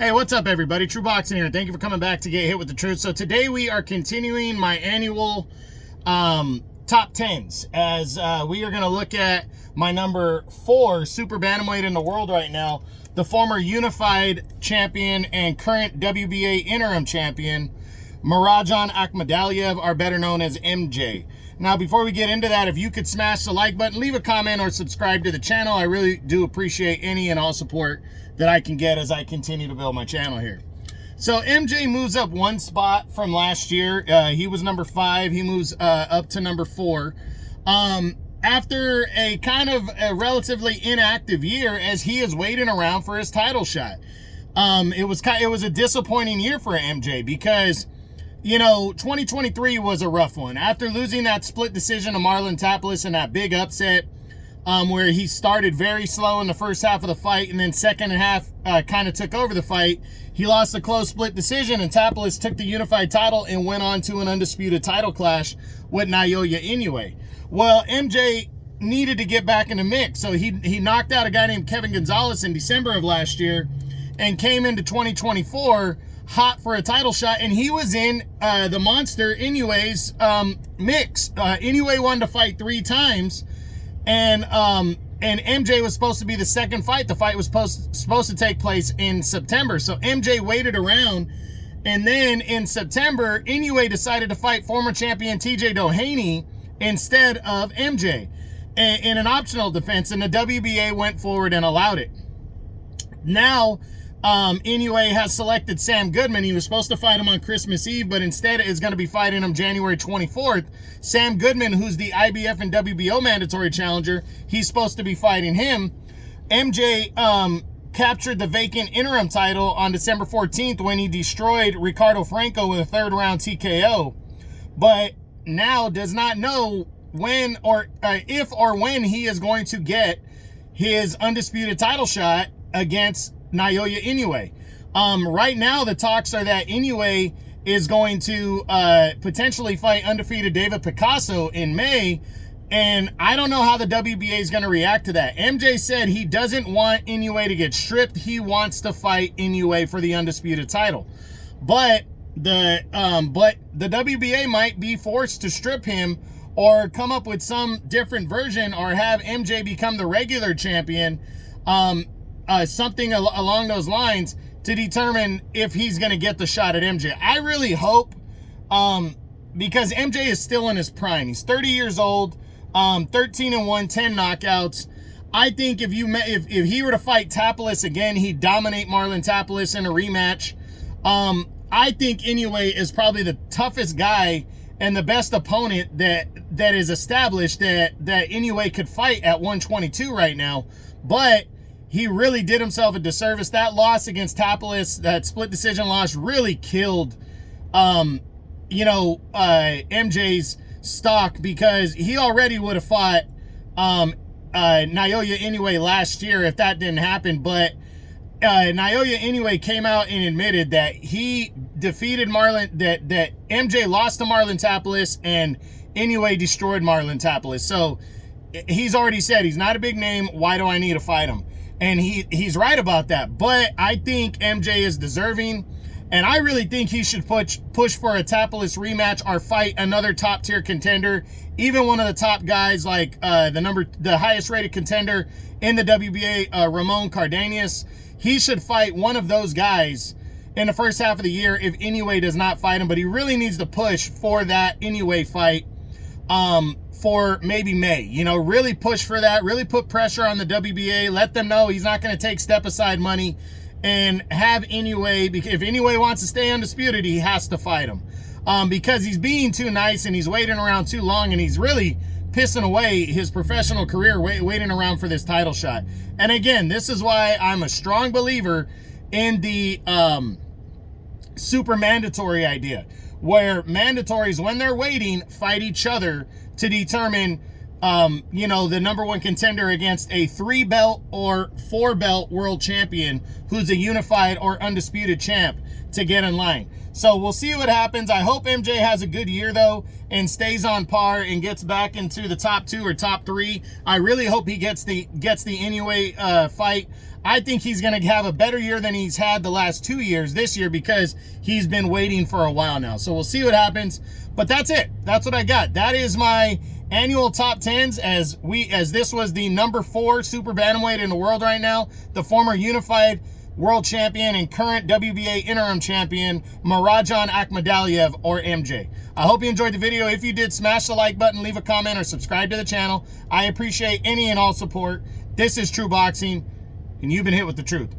Hey, what's up, everybody? True Boxing here. Thank you for coming back to Get Hit with the Truth. So today we are continuing my annual top 10s as we are going to look at my number 4 super bantamweight in the world right now, the former unified champion and current WBA interim champion, Murodjon Ahkmadaliev, or better known as MJ. Now, before we get into that, if you could smash the like button, leave a comment, or subscribe to the channel, I really do appreciate any and all support that I can get as I continue to build my channel here. So MJ moves up one spot from last year. He was number 5. He moves up to number 4. After a kind of a relatively inactive year, as he is waiting around for his title shot. It was a disappointing year for MJ because, you know, 2023 was a rough one. After losing that split decision to Marlon Taplis in that big upset, where he started very slow in the first half of the fight and then second half kind of took over the fight, he lost a close split decision, and Taplis took the unified title and went on to an undisputed title clash with Naoya Inoue. Well, MJ needed to get back in the mix, so he knocked out a guy named Kevin Gonzalez in December of last year and came into 2024 hot for a title shot, and he was in the monster Inoue's mix. Inoue wanted to fight 3 times, and MJ was supposed to be the second fight. The fight was supposed to take place in September. So MJ waited around, and then in September, Inoue decided to fight former champion TJ Doheny instead of MJ in an optional defense, and the WBA went forward and allowed it. Now, Inoue has selected Sam Goodman. He was supposed to fight him on Christmas Eve, but instead is going to be fighting him January 24th. Sam Goodman, who's the IBF and WBO mandatory challenger, he's supposed to be fighting him. MJ captured the vacant interim title on December 14th when he destroyed Ricardo Franco with a 3rd round TKO, but now does not know when or if or when he is going to get his undisputed title shot against Naoya Inoue. Right now, the talks are that Inoue is going to potentially fight undefeated David Picasso in May, and I don't know how the WBA is going to react to that. MJ said he doesn't want Inoue to get stripped. He wants to fight Inoue for the undisputed title, but the WBA might be forced to strip him or come up with some different version, or have MJ become the regular champion. Something along those lines to determine if he's going to get the shot at MJ. I really hope, because MJ is still in his prime. He's 30 years old, 13-1, 10 knockouts. I think if he were to fight Taplis again, he'd dominate Marlon Taplis in a rematch. I think Inoue is probably the toughest guy and the best opponent that is established that Inoue could fight at 122 right now. But he really did himself a disservice. That loss against Taplis, that split decision loss, really killed, MJ's stock, because he already would have fought Naoya Inoue last year if that didn't happen. But Naoya Inoue came out and admitted that he defeated Marlon, that MJ lost to Marlon Taplis and Inoue destroyed Marlon Taplis. So he's already said he's not a big name. Why do I need to fight him? And he's right about that. But I think MJ is deserving, and I really think he should push for a Taplis rematch or fight another top tier contender, even one of the top guys like the highest rated contender in the WBA, Ramon Cardenas. He should fight one of those guys in the first half of the year if Inoue does not fight him. But he really needs to push for that Inoue fight for maybe May. You know, really push for that, really put pressure on the WBA, let them know he's not going to take step aside money, and have Inoue, because if Inoue wants to stay undisputed, he has to fight him, because he's being too nice and he's waiting around too long, and he's really pissing away his professional career waiting around for this title shot. And again, this is why I'm a strong believer in the super mandatory idea, where mandatories, when they're waiting, fight each other to determine, the number 1 contender against a 3-belt or 4-belt world champion who's a unified or undisputed champ to get in line. So we'll see what happens. I hope MJ has a good year, though, and stays on par and gets back into the top 2 or top 3. I really hope he gets the Inoue fight. I think he's going to have a better year than he's had the last 2 years this year because he's been waiting for a while now. So we'll see what happens. But that's it. That's what I got. That is my annual top 10s as this was the number 4 super bantamweight in the world right now. The former unified world champion and current WBA interim champion, Murodjon Ahkmadaliev, or MJ. I hope you enjoyed the video. If you did, smash the like button, leave a comment, or subscribe to the channel. I appreciate any and all support. This is True Boxing, and you've been hit with the truth.